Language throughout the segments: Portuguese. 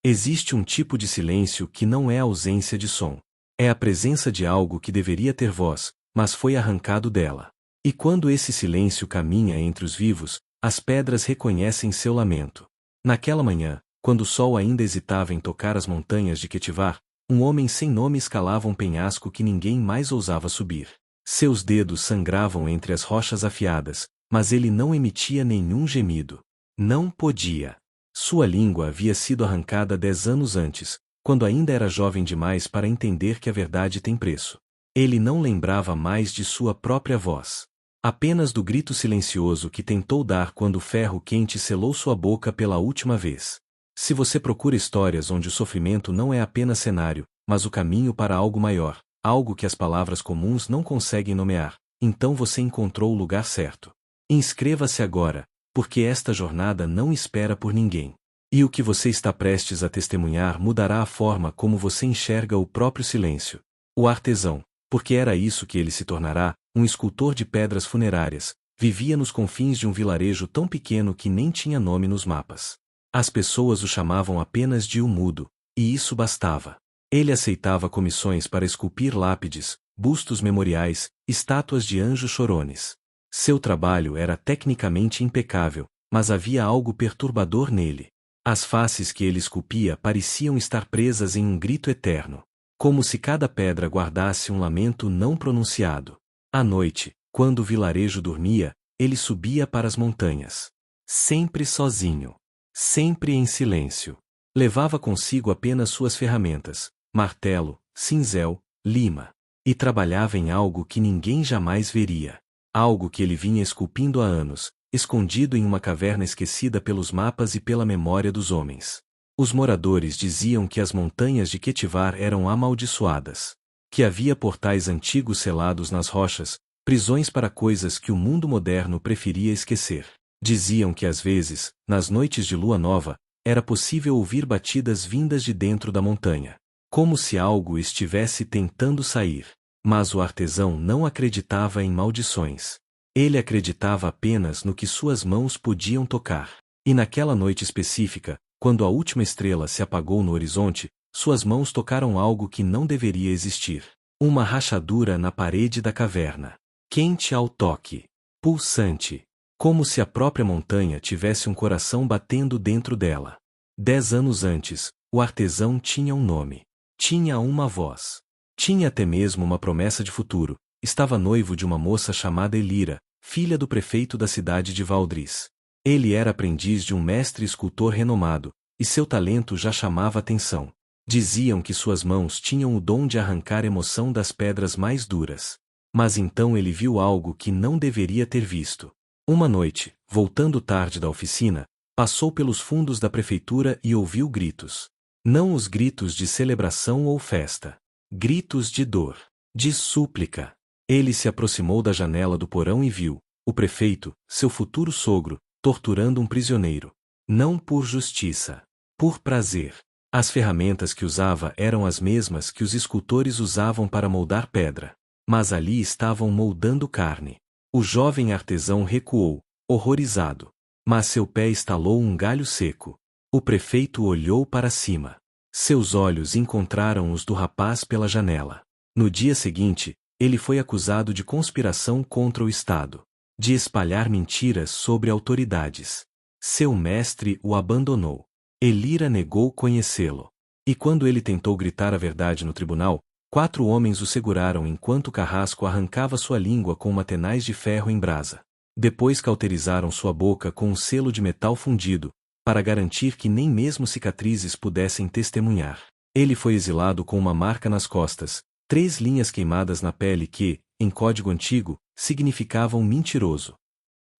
Existe um tipo de silêncio que não é a ausência de som. É a presença de algo que deveria ter voz, mas foi arrancado dela. E quando esse silêncio caminha entre os vivos, as pedras reconhecem seu lamento. Naquela manhã, quando o sol ainda hesitava em tocar as montanhas de Quetivar, um homem sem nome escalava um penhasco que ninguém mais ousava subir. Seus dedos sangravam entre as rochas afiadas, mas ele não emitia nenhum gemido. Não podia. Sua língua havia sido arrancada 10 anos antes, quando ainda era jovem demais para entender que a verdade tem preço. Ele não lembrava mais de sua própria voz. Apenas do grito silencioso que tentou dar quando o ferro quente selou sua boca pela última vez. Se você procura histórias onde o sofrimento não é apenas cenário, mas o caminho para algo maior, algo que as palavras comuns não conseguem nomear, então você encontrou o lugar certo. Inscreva-se agora, porque esta jornada não espera por ninguém. E o que você está prestes a testemunhar mudará a forma como você enxerga o próprio silêncio. O artesão, porque era isso que ele se tornará, um escultor de pedras funerárias, vivia nos confins de um vilarejo tão pequeno que nem tinha nome nos mapas. As pessoas o chamavam apenas de O Mudo, e isso bastava. Ele aceitava comissões para esculpir lápides, bustos memoriais, estátuas de anjos chorones. Seu trabalho era tecnicamente impecável, mas havia algo perturbador nele. As faces que ele esculpia pareciam estar presas em um grito eterno, como se cada pedra guardasse um lamento não pronunciado. À noite, quando o vilarejo dormia, ele subia para as montanhas. Sempre sozinho. Sempre em silêncio. Levava consigo apenas suas ferramentas, martelo, cinzel, lima. E trabalhava em algo que ninguém jamais veria. Algo que ele vinha esculpindo há anos, escondido em uma caverna esquecida pelos mapas e pela memória dos homens. Os moradores diziam que as montanhas de Quetivar eram amaldiçoadas. Que havia portais antigos selados nas rochas, prisões para coisas que o mundo moderno preferia esquecer. Diziam que às vezes, nas noites de lua nova, era possível ouvir batidas vindas de dentro da montanha. Como se algo estivesse tentando sair. Mas o artesão não acreditava em maldições. Ele acreditava apenas no que suas mãos podiam tocar. E naquela noite específica, quando a última estrela se apagou no horizonte, suas mãos tocaram algo que não deveria existir. Uma rachadura na parede da caverna. Quente ao toque. Pulsante. Como se a própria montanha tivesse um coração batendo dentro dela. 10 anos antes, o artesão tinha um nome. Tinha uma voz. Tinha até mesmo uma promessa de futuro. Estava noivo de uma moça chamada Elira, filha do prefeito da cidade de Valdris. Ele era aprendiz de um mestre escultor renomado, e seu talento já chamava atenção. Diziam que suas mãos tinham o dom de arrancar emoção das pedras mais duras. Mas então ele viu algo que não deveria ter visto. Uma noite, voltando tarde da oficina, passou pelos fundos da prefeitura e ouviu gritos. Não os gritos de celebração ou festa. Gritos de dor. De súplica. Ele se aproximou da janela do porão e viu o prefeito, seu futuro sogro, torturando um prisioneiro. Não por justiça. Por prazer. As ferramentas que usava eram as mesmas que os escultores usavam para moldar pedra. Mas ali estavam moldando carne. O jovem artesão recuou, horrorizado. Mas seu pé estalou um galho seco. O prefeito olhou para cima. Seus olhos encontraram os do rapaz pela janela. No dia seguinte, ele foi acusado de conspiração contra o Estado. De espalhar mentiras sobre autoridades. Seu mestre o abandonou. Elira negou conhecê-lo. E quando ele tentou gritar a verdade no tribunal, 4 homens o seguraram enquanto o carrasco arrancava sua língua com uma tenaz de ferro em brasa. Depois cauterizaram sua boca com um selo de metal fundido, para garantir que nem mesmo cicatrizes pudessem testemunhar. Ele foi exilado com uma marca nas costas, 3 linhas queimadas na pele que, em código antigo, significavam mentiroso.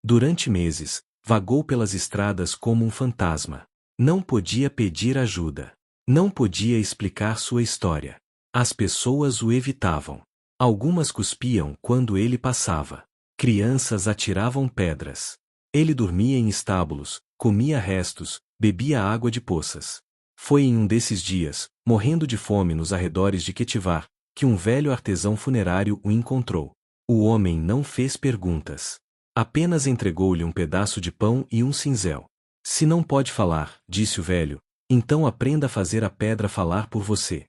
Durante meses, vagou pelas estradas como um fantasma. Não podia pedir ajuda. Não podia explicar sua história. As pessoas o evitavam. Algumas cuspiam quando ele passava. Crianças atiravam pedras. Ele dormia em estábulos, comia restos, bebia água de poças. Foi em um desses dias, morrendo de fome nos arredores de Quetivar, que um velho artesão funerário o encontrou. O homem não fez perguntas. Apenas entregou-lhe um pedaço de pão e um cinzel. Se não pode falar, disse o velho, Então aprenda a fazer a pedra falar por você.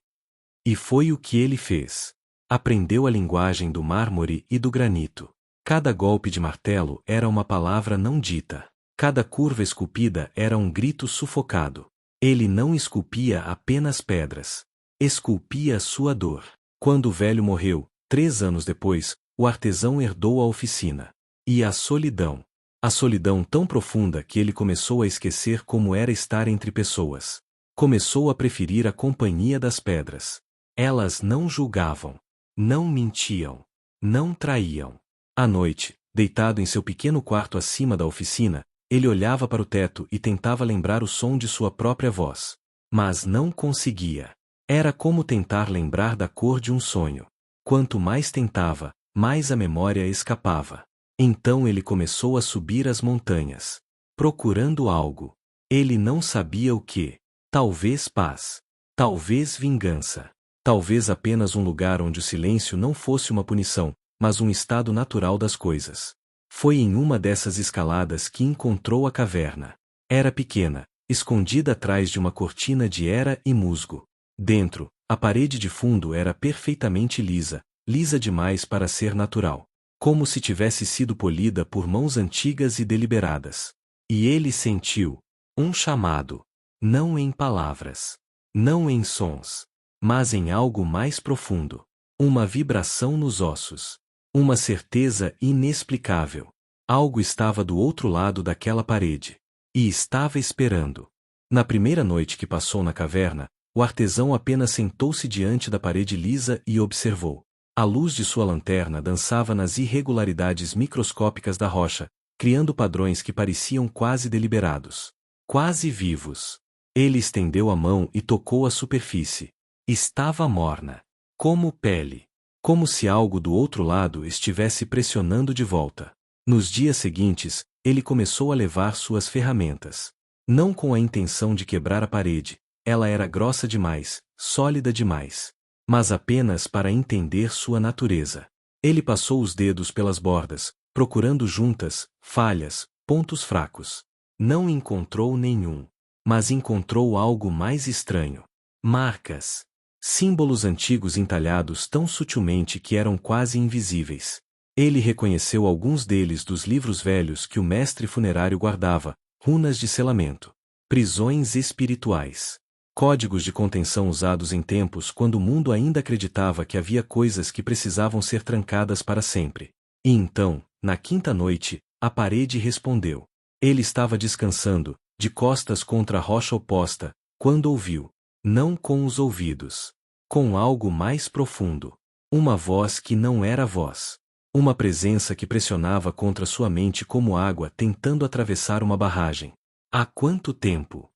E foi o que ele fez. Aprendeu a linguagem do mármore e do granito. Cada golpe de martelo era uma palavra não dita. Cada curva esculpida era um grito sufocado. Ele não esculpia apenas pedras. Esculpia sua dor. Quando o velho morreu, 3 anos depois, o artesão herdou a oficina. E a solidão. A solidão tão profunda que ele começou a esquecer como era estar entre pessoas. Começou a preferir a companhia das pedras. Elas não julgavam. Não mentiam. Não traíam. À noite, deitado em seu pequeno quarto acima da oficina, ele olhava para o teto e tentava lembrar o som de sua própria voz. Mas não conseguia. Era como tentar lembrar da cor de um sonho. Quanto mais tentava, mais a memória escapava. Então ele começou a subir as montanhas, procurando algo. Ele não sabia o que. Talvez paz. Talvez vingança. Talvez apenas um lugar onde o silêncio não fosse uma punição, mas um estado natural das coisas. Foi em uma dessas escaladas que encontrou a caverna. Era pequena, escondida atrás de uma cortina de era e musgo. Dentro, a parede de fundo era perfeitamente lisa, lisa demais para ser natural. Como se tivesse sido polida por mãos antigas e deliberadas. E ele sentiu um chamado. Não em palavras. Não em sons. Mas em algo mais profundo. Uma vibração nos ossos. Uma certeza inexplicável. Algo estava do outro lado daquela parede. E estava esperando. Na primeira noite que passou na caverna, o artesão apenas sentou-se diante da parede lisa e observou. A luz de sua lanterna dançava nas irregularidades microscópicas da rocha, criando padrões que pareciam quase deliberados. Quase vivos. Ele estendeu a mão e tocou a superfície. Estava morna. Como pele. Como se algo do outro lado estivesse pressionando de volta. Nos dias seguintes, ele começou a levar suas ferramentas. Não com a intenção de quebrar a parede. Ela era grossa demais, sólida demais. Mas apenas para entender sua natureza. Ele passou os dedos pelas bordas, procurando juntas, falhas, pontos fracos. Não encontrou nenhum. Mas encontrou algo mais estranho. Marcas. Símbolos antigos entalhados tão sutilmente que eram quase invisíveis. Ele reconheceu alguns deles dos livros velhos que o mestre funerário guardava, runas de selamento. Prisões espirituais. Códigos de contenção usados em tempos quando o mundo ainda acreditava que havia coisas que precisavam ser trancadas para sempre. E então, na quinta noite, a parede respondeu. Ele estava descansando, de costas contra a rocha oposta, quando ouviu. Não com os ouvidos. Com algo mais profundo. Uma voz que não era voz. Uma presença que pressionava contra sua mente como água tentando atravessar uma barragem. Há quanto tempo?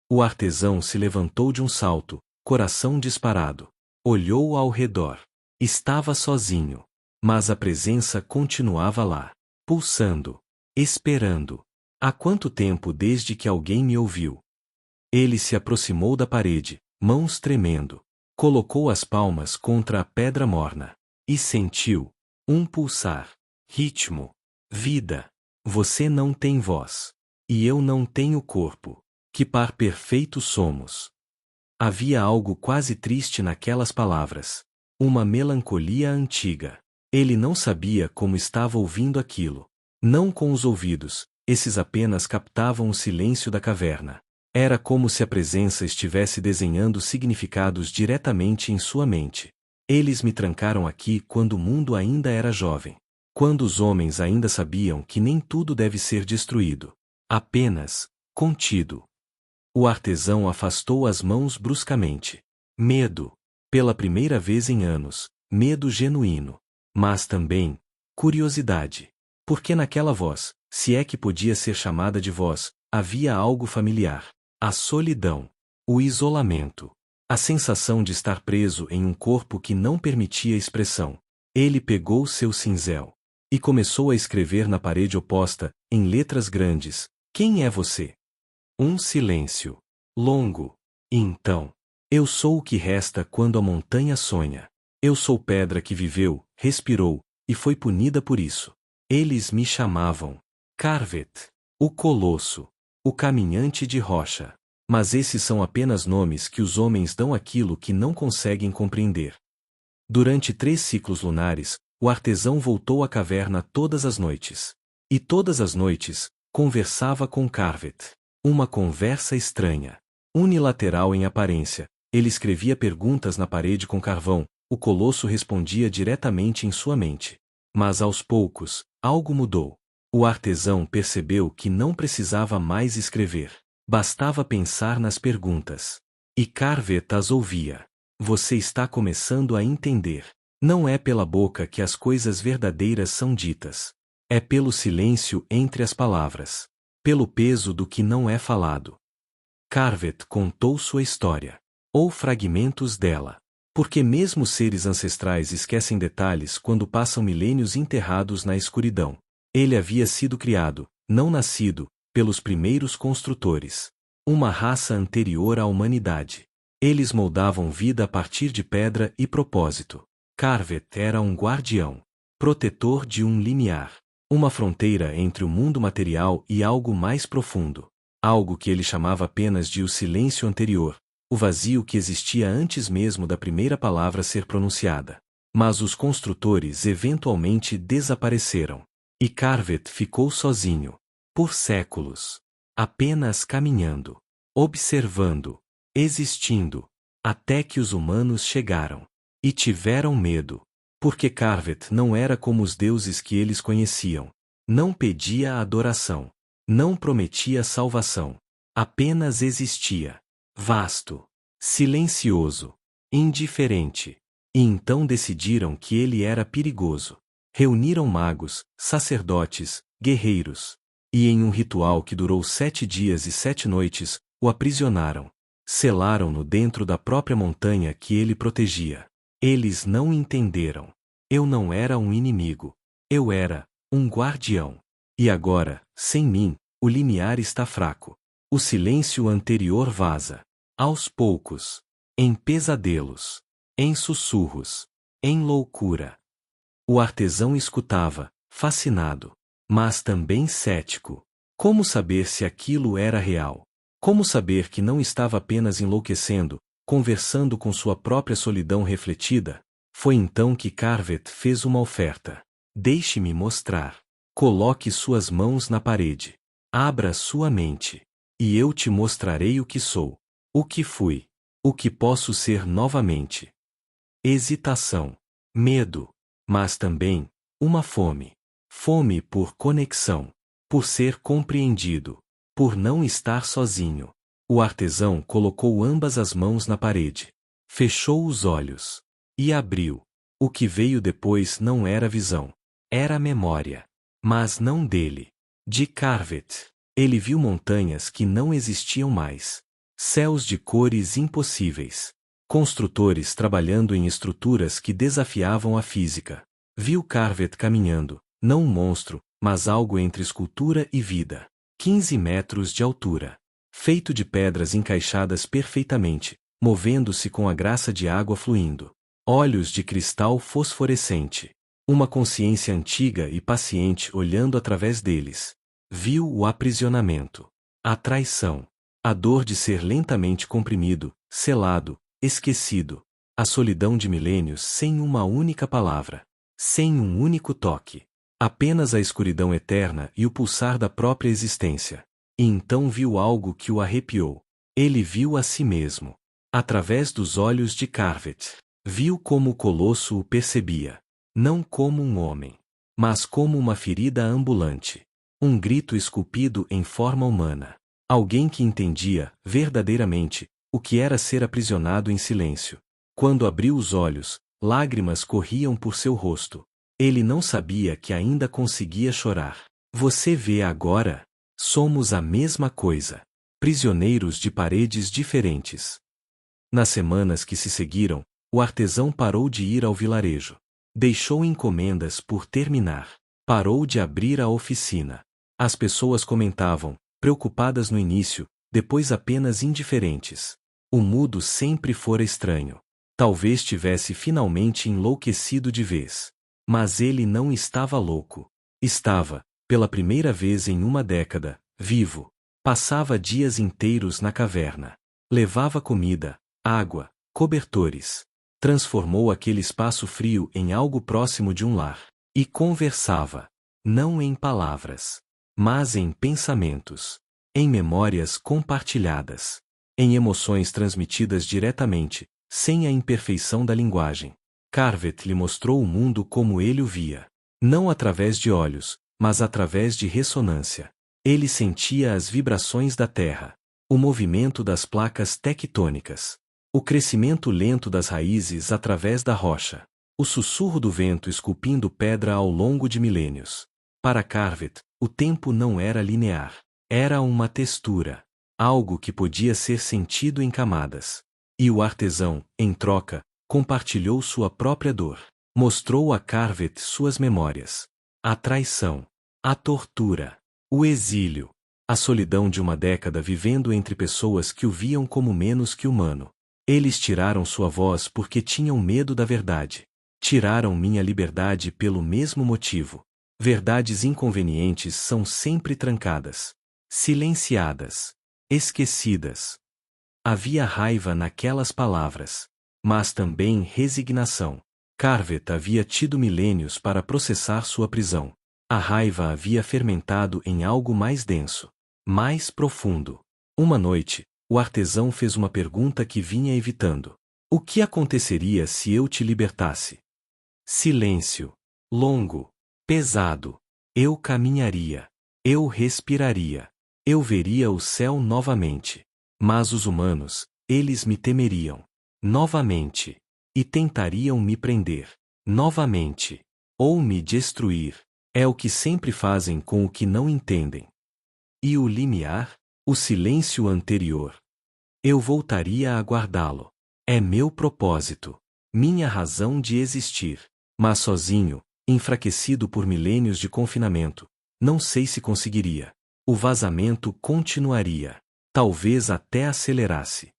O artesão se levantou de um salto, coração disparado. Olhou ao redor. Estava sozinho. Mas a presença continuava lá. Pulsando. Esperando. Há quanto tempo desde que alguém me ouviu? Ele se aproximou da parede, mãos tremendo. Colocou as palmas contra a pedra morna. E sentiu. Um pulsar. Ritmo. Vida. Você não tem voz. E eu não tenho corpo. Que par perfeito somos. Havia algo quase triste naquelas palavras. Uma melancolia antiga. Ele não sabia como estava ouvindo aquilo. Não com os ouvidos, esses apenas captavam o silêncio da caverna. Era como se a presença estivesse desenhando significados diretamente em sua mente. Eles me trancaram aqui quando o mundo ainda era jovem. Quando os homens ainda sabiam que nem tudo deve ser destruído. Apenas, contido. O artesão afastou as mãos bruscamente. Medo. Pela primeira vez em anos, medo genuíno. Mas também, curiosidade. Porque naquela voz, se é que podia ser chamada de voz, havia algo familiar. A solidão. O isolamento. A sensação de estar preso em um corpo que não permitia expressão. Ele pegou seu cinzel. E começou a escrever na parede oposta, em letras grandes, quem é você? Um silêncio. Longo. E então. Eu sou o que resta quando a montanha sonha. Eu sou pedra que viveu, respirou, e foi punida por isso. Eles me chamavam. Carvet. O colosso. O caminhante de rocha. Mas esses são apenas nomes que os homens dão àquilo que não conseguem compreender. Durante 3 ciclos lunares, o artesão voltou à caverna todas as noites. E todas as noites, conversava com Carvet. Uma conversa estranha. Unilateral em aparência, ele escrevia perguntas na parede com carvão, o colosso respondia diretamente em sua mente. Mas aos poucos, algo mudou. O artesão percebeu que não precisava mais escrever. Bastava pensar nas perguntas. E Carvet as ouvia. Você está começando a entender. Não é pela boca que as coisas verdadeiras são ditas. É pelo silêncio entre as palavras. Pelo peso do que não é falado. Carvet contou sua história. Ou fragmentos dela. Porque mesmo seres ancestrais esquecem detalhes quando passam milênios enterrados na escuridão. Ele havia sido criado, não nascido, pelos primeiros construtores. Uma raça anterior à humanidade. Eles moldavam vida a partir de pedra e propósito. Carvet era um guardião. Protetor de um limiar. Uma fronteira entre o mundo material e algo mais profundo. Algo que ele chamava apenas de o silêncio anterior, o vazio que existia antes mesmo da primeira palavra ser pronunciada. Mas os construtores eventualmente desapareceram. E Carvet ficou sozinho. Por séculos. Apenas caminhando. Observando. Existindo. Até que os humanos chegaram. E tiveram medo. Porque Carvet não era como os deuses que eles conheciam. Não pedia adoração. Não prometia salvação. Apenas existia. Vasto. Silencioso. Indiferente. E então decidiram que ele era perigoso. Reuniram magos, sacerdotes, guerreiros. E em um ritual que durou 7 dias e 7 noites, o aprisionaram. Selaram-no dentro da própria montanha que ele protegia. Eles não entenderam. Eu não era um inimigo. Eu era um guardião. E agora, sem mim, o limiar está fraco. O silêncio anterior vaza. Aos poucos. Em pesadelos. Em sussurros. Em loucura. O artesão escutava, fascinado. Mas também cético. Como saber se aquilo era real? Como saber que não estava apenas enlouquecendo, conversando com sua própria solidão refletida? Foi então que Carvet fez uma oferta. Deixe-me mostrar. Coloque suas mãos na parede. Abra sua mente. E eu te mostrarei o que sou. O que fui. O que posso ser novamente. Hesitação. Medo. Mas também, uma fome. Fome por conexão. Por ser compreendido. Por não estar sozinho. O artesão colocou ambas as mãos na parede. Fechou os olhos. E abriu. O que veio depois não era visão. Era memória. Mas não dele. De Carvet. Ele viu montanhas que não existiam mais. Céus de cores impossíveis. Construtores trabalhando em estruturas que desafiavam a física. Viu Carvet caminhando, não um monstro, mas algo entre escultura e vida. 15 metros de altura. Feito de pedras encaixadas perfeitamente, movendo-se com a graça de água fluindo. Olhos de cristal fosforescente. Uma consciência antiga e paciente olhando através deles. Viu o aprisionamento. A traição. A dor de ser lentamente comprimido, selado, esquecido. A solidão de milênios sem uma única palavra. Sem um único toque. Apenas a escuridão eterna e o pulsar da própria existência. E então viu algo que o arrepiou. Ele viu a si mesmo. Através dos olhos de Carvet. Viu como o colosso o percebia. Não como um homem. Mas como uma ferida ambulante. Um grito esculpido em forma humana. Alguém que entendia, verdadeiramente, o que era ser aprisionado em silêncio. Quando abriu os olhos, lágrimas corriam por seu rosto. Ele não sabia que ainda conseguia chorar. Você vê agora? Somos a mesma coisa. Prisioneiros de paredes diferentes. Nas semanas que se seguiram, o artesão parou de ir ao vilarejo. Deixou encomendas por terminar. Parou de abrir a oficina. As pessoas comentavam, preocupadas no início, depois apenas indiferentes. O mudo sempre fora estranho. Talvez tivesse finalmente enlouquecido de vez. Mas ele não estava louco. Estava, pela primeira vez em uma década, vivo. Passava dias inteiros na caverna. Levava comida, água, cobertores. Transformou aquele espaço frio em algo próximo de um lar. E conversava, não em palavras, mas em pensamentos, em memórias compartilhadas, em emoções transmitidas diretamente, sem a imperfeição da linguagem. Carvet lhe mostrou o mundo como ele o via. Não através de olhos, mas através de ressonância. Ele sentia as vibrações da terra, o movimento das placas tectônicas, o crescimento lento das raízes através da rocha, o sussurro do vento esculpindo pedra ao longo de milênios. Para Carvet, o tempo não era linear. Era uma textura, algo que podia ser sentido em camadas. E o artesão, em troca, compartilhou sua própria dor. Mostrou a Carvet suas memórias. A traição, a tortura, o exílio, a solidão de uma década vivendo entre pessoas que o viam como menos que humano. Eles tiraram sua voz porque tinham medo da verdade. Tiraram minha liberdade pelo mesmo motivo. Verdades inconvenientes são sempre trancadas, silenciadas, esquecidas. Havia raiva naquelas palavras, mas também resignação. Carvet havia tido milênios para processar sua prisão. A raiva havia fermentado em algo mais denso, mais profundo. Uma noite, o artesão fez uma pergunta que vinha evitando. O que aconteceria se eu te libertasse? Silêncio. Longo. Pesado. Eu caminharia. Eu respiraria. Eu veria o céu novamente. Mas os humanos, eles me temeriam. Novamente. E tentariam me prender. Novamente. Ou me destruir. É o que sempre fazem com o que não entendem. E o limiar? O silêncio anterior. Eu voltaria a guardá-lo. É meu propósito. Minha razão de existir. Mas sozinho, enfraquecido por milênios de confinamento, não sei se conseguiria. O vazamento continuaria. Talvez até acelerasse.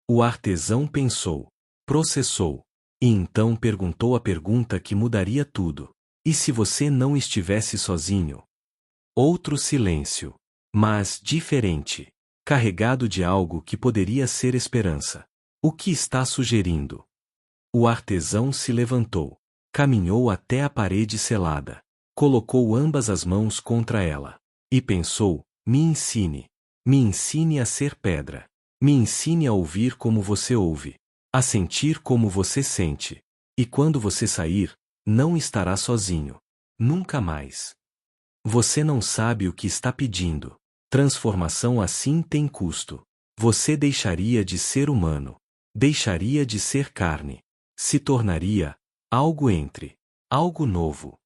O artesão pensou, processou, e então perguntou a pergunta que mudaria tudo. E se você não estivesse sozinho? Outro silêncio, mas diferente, carregado de algo que poderia ser esperança. O que está sugerindo? O artesão se levantou, caminhou até a parede selada, colocou ambas as mãos contra ela, e pensou, me ensine a ser pedra, me ensine a ouvir como você ouve, a sentir como você sente, e quando você sair, não estará sozinho, nunca mais. Você não sabe o que está pedindo. Transformação assim tem custo. Você deixaria de ser humano, deixaria de ser carne, se tornaria algo entre, algo novo.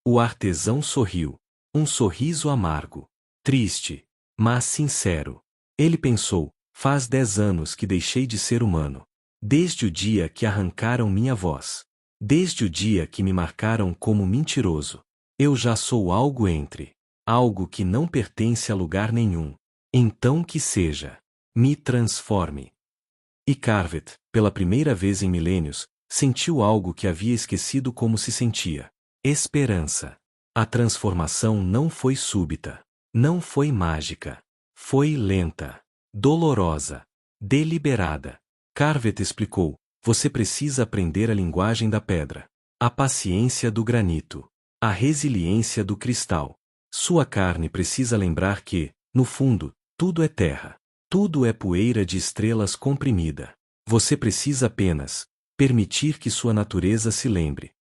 O artesão sorriu, um sorriso amargo, triste, mas sincero. Ele pensou, faz 10 anos que deixei de ser humano, desde o dia que arrancaram minha voz, desde o dia que me marcaram como mentiroso. Eu já sou algo entre, algo que não pertence a lugar nenhum. Então que seja, me transforme. E Carvet, pela primeira vez em milênios, sentiu algo que havia esquecido como se sentia. Esperança. A transformação não foi súbita, não foi mágica. Foi lenta, dolorosa, deliberada. Carvet explicou, você precisa aprender a linguagem da pedra, a paciência do granito, a resiliência do cristal. Sua carne precisa lembrar que, no fundo, tudo é terra. Tudo é poeira de estrelas comprimida. Você precisa apenas permitir que sua natureza se lembre.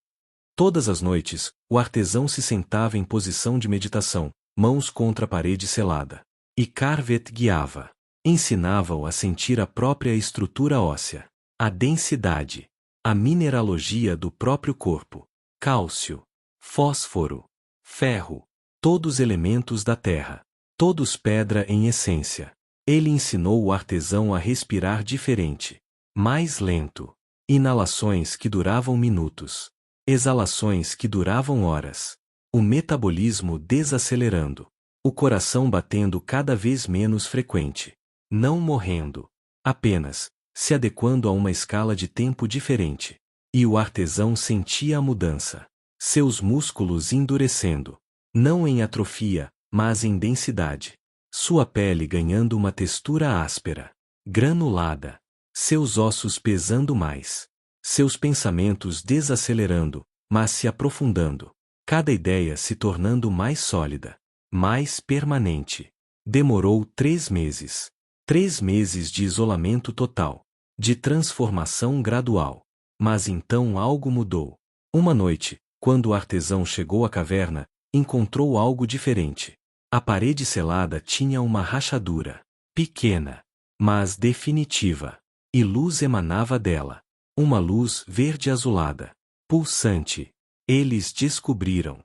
Todas as noites, o artesão se sentava em posição de meditação, mãos contra a parede selada. E Carvet guiava. Ensinava-o a sentir a própria estrutura óssea, a densidade, a mineralogia do próprio corpo, cálcio, fósforo, ferro, todos elementos da terra, todos pedra em essência. Ele ensinou o artesão a respirar diferente, mais lento, inalações que duravam minutos, exalações que duravam horas, o metabolismo desacelerando, o coração batendo cada vez menos frequente, não morrendo, apenas se adequando a uma escala de tempo diferente. E o artesão sentia a mudança, seus músculos endurecendo, não em atrofia, mas em densidade. sua pele ganhando uma textura áspera, granulada, seus ossos pesando mais, seus pensamentos desacelerando, mas se aprofundando, cada ideia se tornando mais sólida, mais permanente. Demorou 3 meses. 3 meses de isolamento total, de transformação gradual. Mas então algo mudou. Uma noite, quando o artesão chegou à caverna, encontrou algo diferente. A parede selada tinha uma rachadura, pequena, mas definitiva, e luz emanava dela. Uma luz verde-azulada, pulsante. Eles descobriram.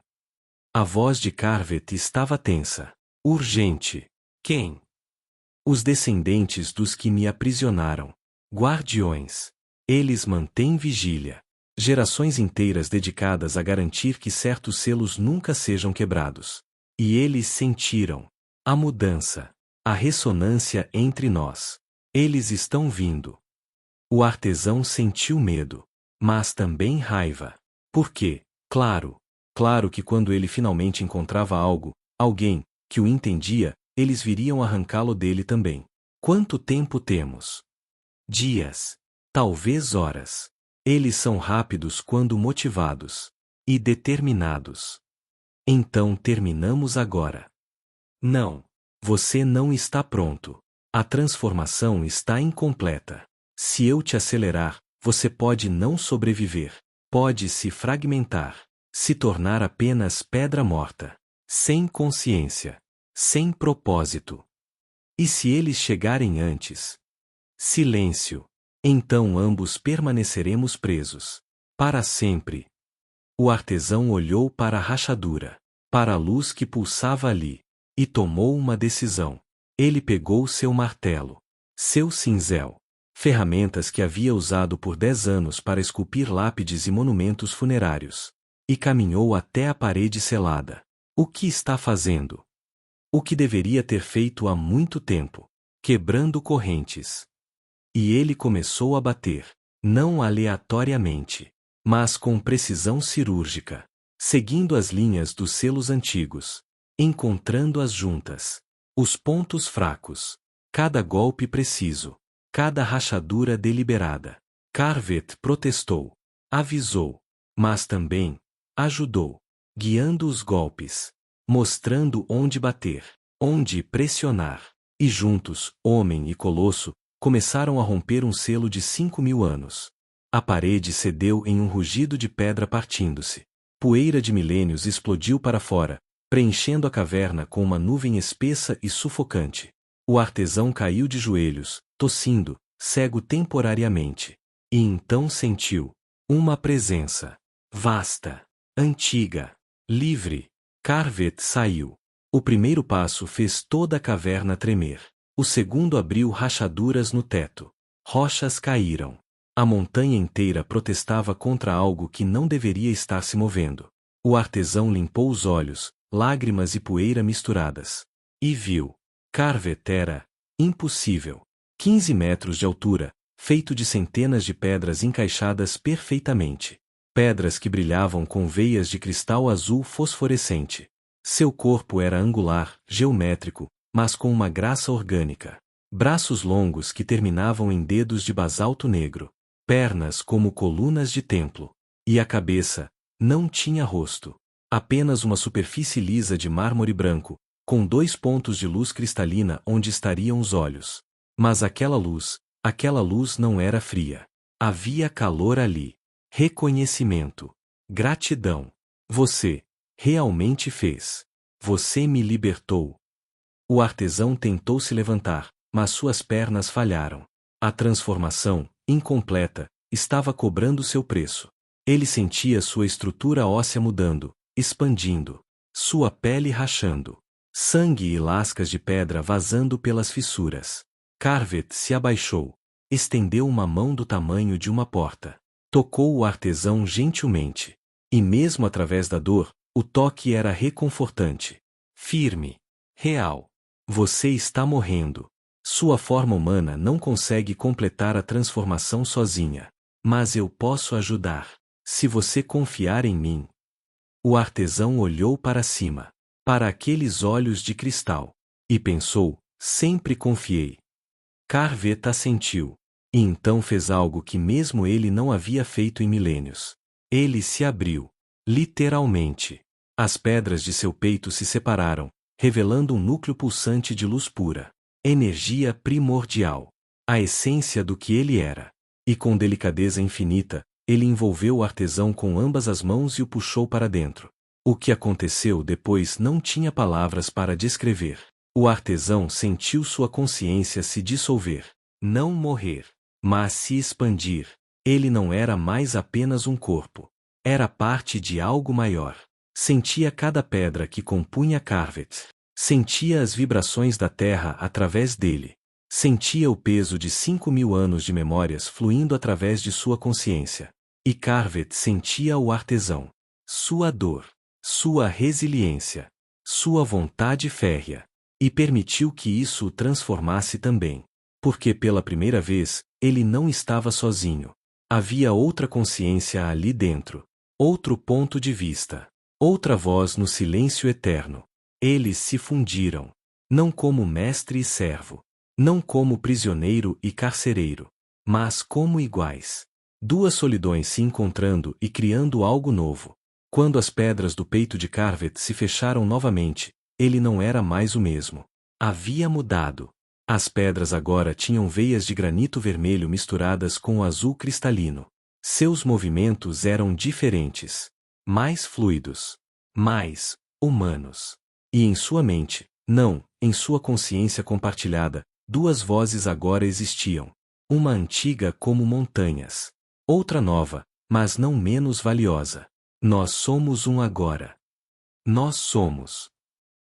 A voz de Carvet estava tensa. Urgente. Quem? Os descendentes dos que me aprisionaram. Guardiões. Eles mantêm vigília. Gerações inteiras dedicadas a garantir que certos selos nunca sejam quebrados. E eles sentiram a mudança, a ressonância entre nós. Eles estão vindo. O artesão sentiu medo, mas também raiva. Por quê? Claro que quando ele finalmente encontrava algo, alguém, que o entendia, eles viriam arrancá-lo dele também. Quanto tempo temos? Dias. Talvez horas. Eles são rápidos quando motivados. E determinados. Então terminamos agora. Não. Você não está pronto. A transformação está incompleta. Se eu te acelerar, você pode não sobreviver. Pode se fragmentar. Se tornar apenas pedra morta. Sem consciência. Sem propósito. E se eles chegarem antes? Silêncio. Então ambos permaneceremos presos. Para sempre. O artesão olhou para a rachadura, para a luz que pulsava ali, e tomou uma decisão. Ele pegou seu martelo, seu cinzel, ferramentas que havia usado por 10 anos para esculpir lápides e monumentos funerários, e caminhou até a parede selada. O que está fazendo? O que deveria ter feito há muito tempo, quebrando correntes. E ele começou a bater, não aleatoriamente, mas com precisão cirúrgica, seguindo as linhas dos selos antigos, encontrando as juntas, os pontos fracos, cada golpe preciso, cada rachadura deliberada. Carvet protestou, avisou, mas também ajudou, guiando os golpes, mostrando onde bater, onde pressionar. E juntos, homem e colosso, começaram a romper um selo de 5.000 anos. A parede cedeu em um rugido de pedra partindo-se. Poeira de milênios explodiu para fora, preenchendo a caverna com uma nuvem espessa e sufocante. O artesão caiu de joelhos, tossindo, cego temporariamente. E então sentiu uma presença vasta, antiga, livre. Carvet saiu. O primeiro passo fez toda a caverna tremer. O segundo abriu rachaduras no teto. Rochas caíram. A montanha inteira protestava contra algo que não deveria estar se movendo. O artesão limpou os olhos, lágrimas e poeira misturadas. E viu. Carvet era impossível. 15 metros de altura, feito de centenas de pedras encaixadas perfeitamente. Pedras que brilhavam com veias de cristal azul fosforescente. Seu corpo era angular, geométrico, mas com uma graça orgânica. Braços longos que terminavam em dedos de basalto negro. Pernas como colunas de templo. E a cabeça não tinha rosto. Apenas uma superfície lisa de mármore branco, com 2 pontos de luz cristalina onde estariam os olhos. Mas aquela luz não era fria. Havia calor ali. Reconhecimento. Gratidão. Você realmente fez. Você me libertou. O artesão tentou se levantar, mas suas pernas falharam. A transformação, incompleta, estava cobrando seu preço. Ele sentia sua estrutura óssea mudando, expandindo, sua pele rachando, sangue e lascas de pedra vazando pelas fissuras. Carvet se abaixou, estendeu uma mão do tamanho de uma porta. Tocou o artesão gentilmente. E mesmo através da dor, o toque era reconfortante. Firme. Real. Você está morrendo. Sua forma humana não consegue completar a transformação sozinha. Mas eu posso ajudar. Se você confiar em mim. O artesão olhou para cima. Para aqueles olhos de cristal. E pensou, sempre confiei. Carvet assentiu. E então fez algo que mesmo ele não havia feito em milênios. Ele se abriu. Literalmente. As pedras de seu peito se separaram, revelando um núcleo pulsante de luz pura. Energia primordial. A essência do que ele era. E com delicadeza infinita, ele envolveu o artesão com ambas as mãos e o puxou para dentro. O que aconteceu depois não tinha palavras para descrever. O artesão sentiu sua consciência se dissolver. Não morrer, mas se expandir. Ele não era mais apenas um corpo. Era parte de algo maior. Sentia cada pedra que compunha Carvet. Sentia as vibrações da terra através dele. Sentia o peso de 5.000 anos de memórias fluindo através de sua consciência. E Carvet sentia o artesão. Sua dor. Sua resiliência. Sua vontade férrea. E permitiu que isso o transformasse também. Porque pela primeira vez, ele não estava sozinho. Havia outra consciência ali dentro. Outro ponto de vista. Outra voz no silêncio eterno. Eles se fundiram. Não como mestre e servo. Não como prisioneiro e carcereiro. Mas como iguais. Duas solidões se encontrando e criando algo novo. Quando as pedras do peito de Carvet se fecharam novamente, ele não era mais o mesmo. Havia mudado. As pedras agora tinham veias de granito vermelho misturadas com o azul cristalino. Seus movimentos eram diferentes. Mais fluidos. Mais humanos. E em sua mente, não, em sua consciência compartilhada, duas vozes agora existiam. Uma antiga como montanhas. Outra nova, mas não menos valiosa. Nós somos um agora. Nós somos.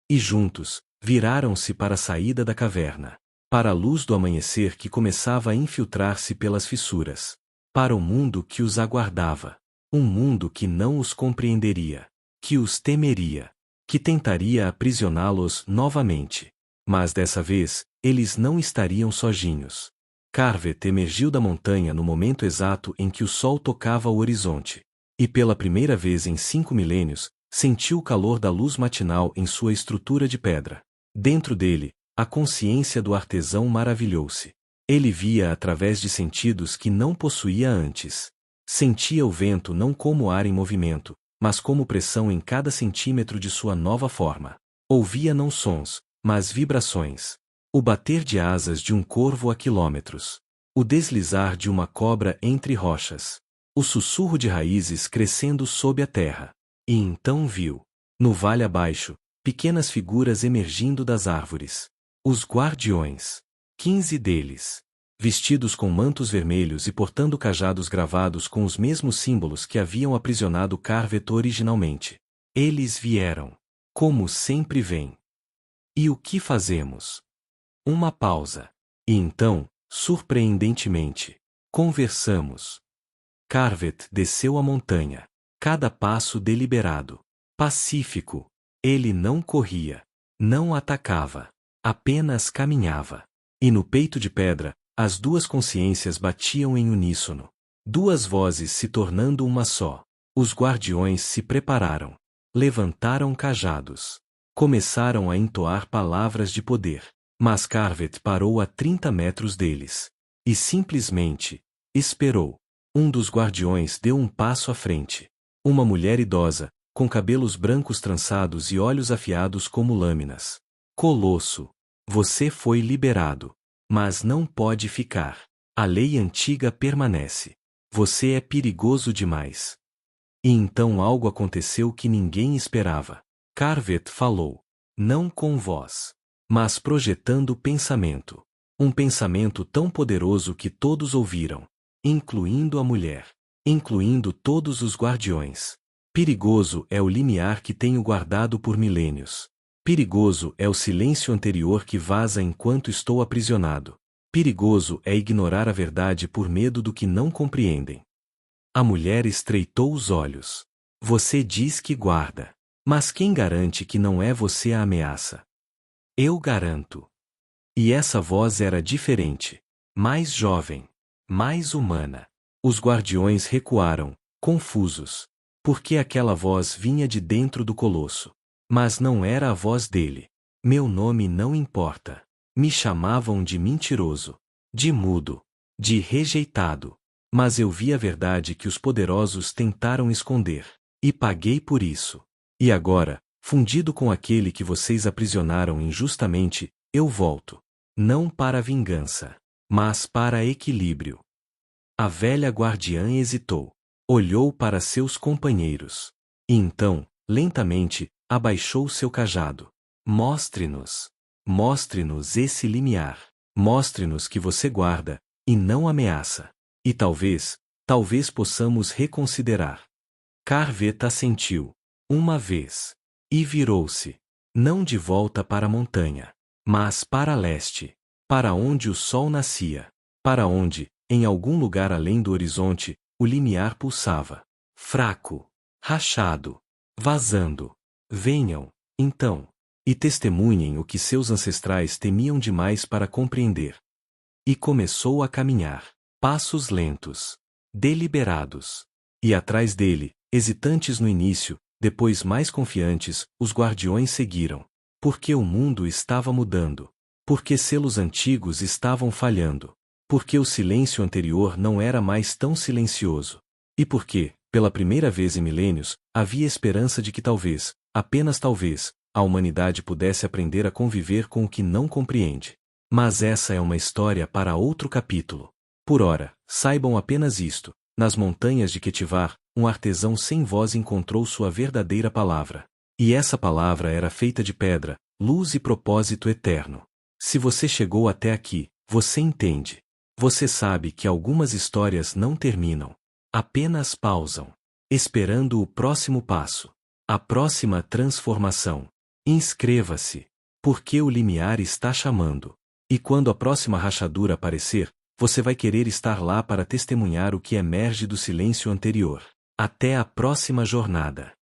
E juntos, viraram-se para a saída da caverna. Para a luz do amanhecer que começava a infiltrar-se pelas fissuras. Para o mundo que os aguardava. Um mundo que não os compreenderia. Que os temeria. Que tentaria aprisioná-los novamente. Mas dessa vez, eles não estariam sozinhos. Carvet emergiu da montanha no momento exato em que o sol tocava o horizonte. E pela primeira vez em 5 milênios, sentiu o calor da luz matinal em sua estrutura de pedra. Dentro dele, a consciência do artesão maravilhou-se. Ele via através de sentidos que não possuía antes. Sentia o vento não como ar em movimento, mas como pressão em cada centímetro de sua nova forma. Ouvia não sons, mas vibrações. O bater de asas de um corvo a quilômetros. O deslizar de uma cobra entre rochas. O sussurro de raízes crescendo sob a terra. E então viu, no vale abaixo, pequenas figuras emergindo das árvores. Os guardiões. 15 deles. Vestidos com mantos vermelhos e portando cajados gravados com os mesmos símbolos que haviam aprisionado Carvet originalmente. Eles vieram. Como sempre vêm. E o que fazemos? Uma pausa. E então, surpreendentemente, conversamos. Carvet desceu a montanha. Cada passo deliberado. Pacífico. Ele não corria. Não atacava. Apenas caminhava. E no peito de pedra, as duas consciências batiam em uníssono. Duas vozes se tornando uma só. Os guardiões se prepararam. Levantaram cajados. Começaram a entoar palavras de poder. Mas Carvet parou a 30 metros deles. E simplesmente esperou. Um dos guardiões deu um passo à frente. Uma mulher idosa, com cabelos brancos trançados e olhos afiados como lâminas. Colosso, você foi liberado. Mas não pode ficar. A lei antiga permanece. Você é perigoso demais. E então algo aconteceu que ninguém esperava. Carvet falou. Não com voz. Mas projetando pensamento. Um pensamento tão poderoso que todos ouviram. Incluindo a mulher. Incluindo todos os guardiões. Perigoso é o limiar que tenho guardado por milênios. Perigoso é o silêncio anterior que vaza enquanto estou aprisionado. Perigoso é ignorar a verdade por medo do que não compreendem. A mulher estreitou os olhos. Você diz que guarda. Mas quem garante que não é você a ameaça? Eu garanto. E essa voz era diferente. Mais jovem. Mais humana. Os guardiões recuaram, confusos. Porque aquela voz vinha de dentro do colosso. Mas não era a voz dele. Meu nome não importa. Me chamavam de mentiroso, de mudo, de rejeitado. Mas eu vi a verdade que os poderosos tentaram esconder. E paguei por isso. E agora, fundido com aquele que vocês aprisionaram injustamente, eu volto. Não para a vingança, mas para equilíbrio. A velha guardiã hesitou. Olhou para seus companheiros. E então, lentamente, abaixou seu cajado. Mostre-nos. Mostre-nos esse limiar. Mostre-nos que você guarda, e não ameaça. E talvez possamos reconsiderar. Carveta assentiu. Uma vez. E virou-se. Não de volta para a montanha, mas para leste. Para onde o sol nascia. Para onde, em algum lugar além do horizonte, o limiar pulsava. Fraco. Rachado. Vazando. Venham, então. E testemunhem o que seus ancestrais temiam demais para compreender. E começou a caminhar. Passos lentos. Deliberados. E atrás dele, hesitantes no início, depois mais confiantes, os guardiões seguiram. Porque o mundo estava mudando. Porque selos antigos estavam falhando. Porque o silêncio anterior não era mais tão silencioso. E porque, pela primeira vez em milênios, havia esperança de que talvez, apenas talvez, a humanidade pudesse aprender a conviver com o que não compreende. Mas essa é uma história para outro capítulo. Por ora, saibam apenas isto: nas montanhas de Quetivar, um artesão sem voz encontrou sua verdadeira palavra. E essa palavra era feita de pedra, luz e propósito eterno. Se você chegou até aqui, você entende. Você sabe que algumas histórias não terminam. Apenas pausam. Esperando o próximo passo. A próxima transformação. Inscreva-se. Porque o limiar está chamando. E quando a próxima rachadura aparecer, você vai querer estar lá para testemunhar o que emerge do silêncio anterior. Até a próxima jornada.